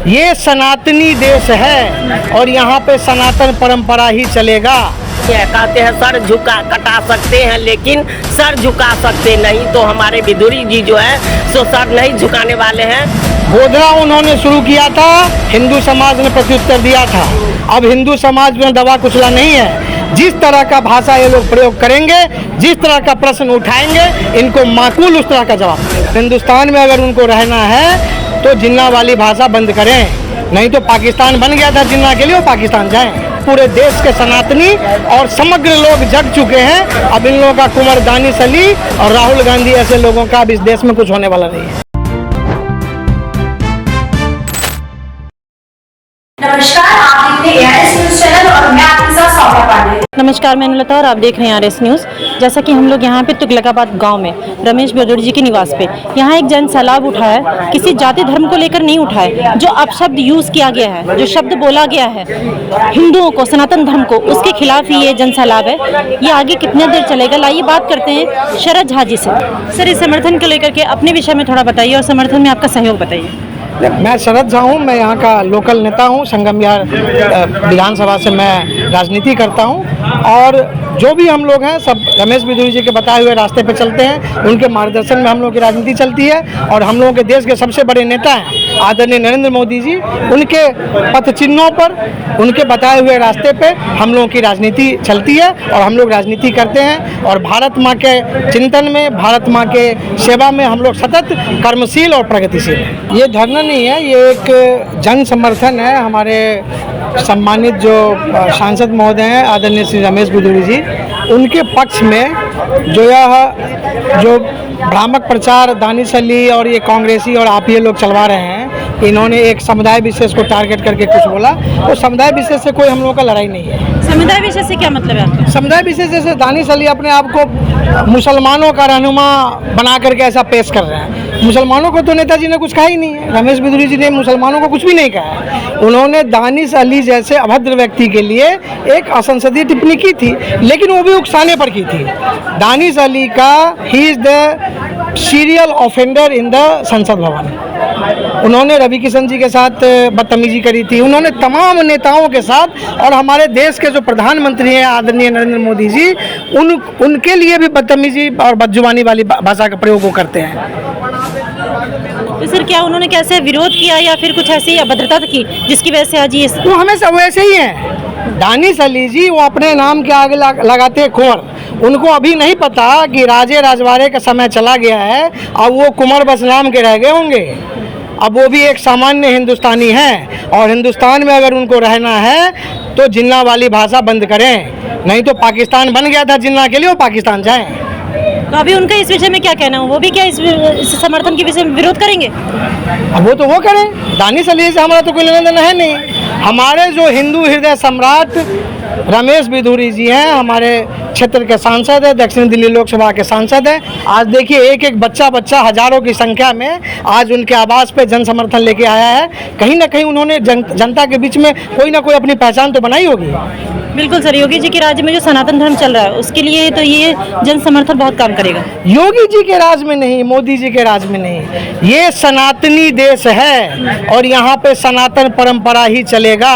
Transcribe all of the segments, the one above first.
ये सनातनी देश है और यहाँ पे सनातन परंपरा ही चलेगा। कहते हैं सर झुका कटा सकते हैं लेकिन सर झुका सकते नहीं, तो हमारे विदुरी जी जो है सो सर नहीं झुकाने वाले हैं। गोधरा उन्होंने शुरू किया था, हिंदू समाज ने प्रत्युत्तर दिया था। अब हिंदू समाज में दबा कुचला नहीं है। जिस तरह का भाषा ये लोग प्रयोग करेंगे, जिस तरह का प्रश्न उठाएंगे, इनको माकूल उस तरह का जवाब। हिंदुस्तान में अगर उनको रहना है तो जिन्ना वाली भाषा बंद करें, नहीं तो पाकिस्तान बन गया था जिन्ना के लिए, वो पाकिस्तान जाएं। पूरे देश के सनातनी और समग्र लोग जग चुके हैं। अब इन लोगों का कुंवर दानिश अली और राहुल गांधी ऐसे लोगों का अब इस देश में कुछ होने वाला नहीं है। नमस्कार, आप देख रहे हैं ARS न्यूज़ चैनल और मैं आपके साथ सौम्या पांडे। नमस्कार, मैं अनुलता और आप देख रहे हैं ARS न्यूज़। जैसा कि हम लोग यहाँ पे तुगलकाबाद गांव में रमेश बिदुरी जी के निवास पे यहाँ एक जन सैलाब उठा है, किसी जाति धर्म को लेकर नहीं उठा है। जो अपशब्द यूज़ किया गया है, जो शब्द बोला गया है हिंदुओं को, सनातन धर्म को, उसके खिलाफ ही ये जन सैलाब है। ये आगे कितने देर चलेगा, लाइए बात करते हैं शरद झा जी से। सर, इस समर्थन को लेकर के अपने विषय में थोड़ा बताइए और समर्थन में आपका सहयोग बताइए। मैं शरद झा हूँ, मैं यहाँ का लोकल नेता हूँ। संगम विहार विधानसभा से मैं राजनीति करता हूँ और जो भी हम लोग हैं सब रमेश बिदुरी जी के बताए हुए रास्ते पे चलते हैं। उनके मार्गदर्शन में हम लोगों की राजनीति चलती है और हम लोगों के देश के सबसे बड़े नेता हैं आदरणीय नरेंद्र मोदी जी, उनके पथ चिन्हों पर, उनके बताए हुए रास्ते पे हम लोगों की राजनीति चलती है और हम लोग राजनीति करते हैं। और भारत माँ के चिंतन में, भारत माँ के सेवा में हम लोग सतत कर्मशील और प्रगतिशील हैं। ये धरना नहीं है, ये एक जन समर्थन है। हमारे सम्मानित जो सांसद महोदय हैं आदरणीय श्री रमेश बिदुरी जी, उनके पक्ष में जो भ्रामक प्रचार दानिश अली और ये कांग्रेसी और आप ये लोग चलवा रहे हैं, इन्होंने एक समुदाय विशेष को टारगेट करके कुछ बोला। तो समुदाय विशेष से कोई हम लोगों का लड़ाई नहीं है। समुदाय विशेष से क्या मतलब है आपका? समुदाय विशेष जैसे दानिश अली अपने आप को मुसलमानों का रहनुमा बना करके ऐसा पेश कर रहे हैं। मुसलमानों को तो नेताजी ने कुछ कहा ही नहीं है। रमेश बिदुरी जी ने मुसलमानों को कुछ भी नहीं कहा है। उन्होंने दानिश अली जैसे अभद्र व्यक्ति के लिए एक असंसदीय टिप्पणी की थी, लेकिन वो भी उकसाने पर की थी। दानिश अली का he is the serial offender in the संसद भवन। उन्होंने रवि किशन जी के साथ बदतमीजी करी थी, उन्होंने तमाम नेताओं के साथ, और हमारे देश के जो प्रधानमंत्री हैं आदरणीय नरेंद्र मोदी जी, उनके लिए भी बदतमीजी और बदजुबानी वाली भाषा का प्रयोग वो करते हैं। तो सर, क्या उन्होंने कैसे विरोध किया या फिर कुछ ऐसी अभद्रता की जिसकी वजह से आज ये? वो हमेशा वैसे ही हैं। दानिश अली जी वो अपने नाम के आगे लगाते हैं कुंवर। उनको अभी नहीं पता कि राजे राजवाड़े का समय चला गया है, अब वो कुंवर बस नाम के रह गए होंगे। अब वो भी एक सामान्य हिंदुस्तानी हैं और हिंदुस्तान में अगर उनको रहना है तो जिन्ना वाली भाषा बंद करें, नहीं तो पाकिस्तान बन गया था जिन्ना के लिए, वो पाकिस्तान जाएं। तो अभी उनका इस विषय में क्या कहना है? वो भी क्या इस समर्थन के विषय में विरोध करेंगे? अब वो तो वो करें, दानिश अली से हमारा तो कोई लेना देना है नहीं। हमारे जो हिंदू हृदय सम्राट रमेश बिदुरी जी हैं, हमारे क्षेत्र के सांसद हैं, दक्षिण दिल्ली लोकसभा के सांसद हैं। आज देखिए एक एक बच्चा हजारों की संख्या में आज उनके आवास पे जन समर्थन लेके आया है। कहीं ना कहीं उन्होंने जनता के बीच में कोई ना कोई अपनी पहचान तो बनाई होगी। बिल्कुल सर, योगी जी के राज्य में जो सनातन धर्म चल रहा है उसके लिए तो ये जन समर्थन बहुत काम करेगा। योगी जी के राज में नहीं, मोदी जी के राज में नहीं, ये सनातनी देश है और यहाँ पे सनातन परंपरा ही चलेगा।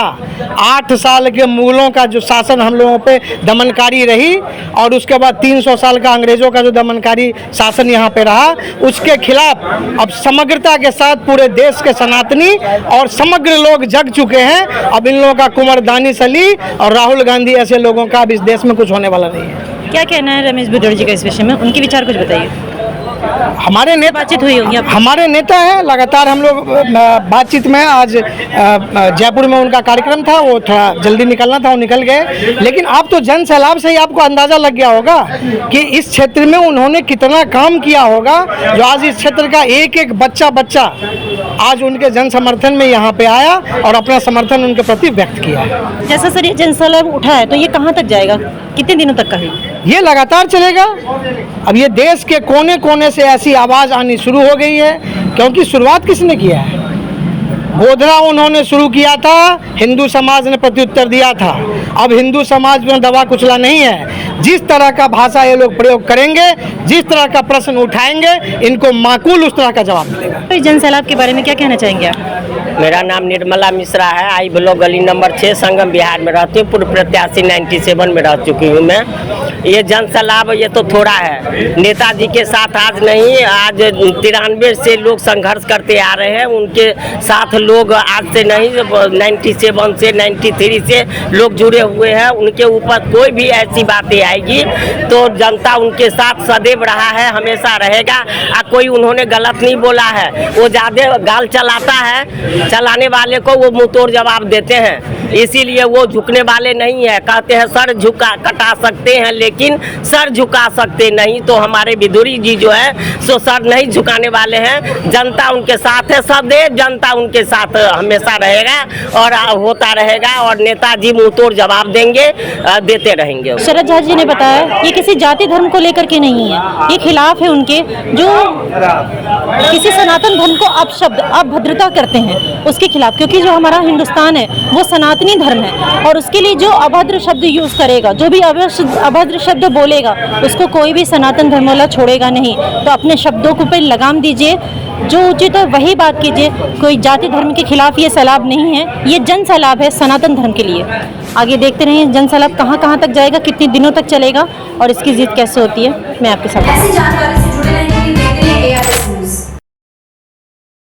8 साल के मुगलों का जो शासन हम लोगों पे दमनकारी रही और उसके बाद 300 साल का अंग्रेजों का जो दमनकारी शासन यहाँ पे रहा, उसके खिलाफ अब समग्रता के साथ पूरे देश के सनातनी और समग्र लोग जग चुके हैं। अब इन लोगों का कुंवर दानिश अली और राहुल गांधी ऐसे लोगों का अब इस देश में कुछ होने वाला नहीं है। क्या कहना है रमेश बिदुरी जी का इस विषय में, उनके विचार कुछ बताइए। हमारे नेता बातचीत हुई होगी, हमारे नेता हैं, लगातार हम लोग बातचीत में। आज जयपुर में उनका कार्यक्रम था, वो थोड़ा जल्दी निकलना था, वो निकल गए। लेकिन आप तो जन सैलाब से ही आपको अंदाजा लग गया होगा कि इस क्षेत्र में उन्होंने कितना काम किया होगा। जो आज इस क्षेत्र का एक एक बच्चा आज उनके जन समर्थन में यहाँ पे आया और अपना समर्थन उनके प्रति व्यक्त किया। जैसा सर ये जन सैलाब उठा है तो ये कहाँ तक जाएगा, कितने दिनों तक का है? ये लगातार चलेगा। अब ये देश के कोने कोने से ऐसी आवाज़ आनी शुरू हो गई है, क्योंकि शुरुआत किसने किया है? गोधरा उन्होंने शुरू किया था, हिंदू समाज ने प्रत्युत्तर दिया था। अब हिंदू समाज में दबा कुचला नहीं है। जिस तरह का भाषा ये लोग प्रयोग करेंगे, जिस तरह का प्रश्न उठाएंगे, इनको माकूल उस तरह का जवाब मिलेगा। तो जन सैलाब के बारे में क्या कहना चाहेंगे आप? मेरा नाम निर्मला मिश्रा है। आई ब्लॉक गली नंबर 6 संगम बिहार में रहती हूँ। पूर्व प्रत्याशी 97 में रह चुकी हूँ मैं। ये जन सलाब ये तो थोड़ा है, नेताजी के साथ आज नहीं, आज 93 से लोग संघर्ष करते आ रहे हैं। उनके साथ लोग आज से नहीं, 97 से 93 से लोग जुड़े हुए हैं। उनके ऊपर कोई भी ऐसी बातें आएगी तो जनता उनके साथ सदैव रहा है, हमेशा रहेगा। कोई उन्होंने गलत नहीं बोला है, वो ज़्यादा गाल चलाता है, चलाने वाले को वो मुंहतोड़ जवाब देते हैं, इसीलिए वो झुकने वाले नहीं है। कहते हैं सर झुका कटा सकते हैं लेकिन सर झुका सकते नहीं, तो हमारे विदुरी जी जो है सो सर नहीं झुकाने वाले हैं। जनता उनके साथ है, सदैव जनता उनके साथ हमेशा रहेगा और होता रहेगा, और नेताजी मुंहतोड़ जवाब देंगे, देते रहेंगे। शरद झा जी ने बताया ये किसी जाति धर्म को लेकर के नहीं है, ये खिलाफ है उनके जो किसी सनातन धर्म को अपशब्द अभद्रता करते हैं उसके खिलाफ, क्योंकि जो हमारा हिंदुस्तान है वो सनातनी धर्म है और उसके लिए जो अभद्र शब्द यूज़ करेगा, जो भी अभद्र शब्द बोलेगा उसको कोई भी सनातन धर्म वाला छोड़ेगा नहीं। तो अपने शब्दों को पे लगाम दीजिए, जो उचित है वही बात कीजिए। कोई जाति धर्म के खिलाफ ये सैलाब नहीं है, ये जन सैलाब है सनातन धर्म के लिए। आगे देखते रहिए जन सैलाब कहाँ तक जाएगा, कितने दिनों तक चलेगा और इसकी जीत कैसे होती है। मैं आपके साथ ऐसी जानकारी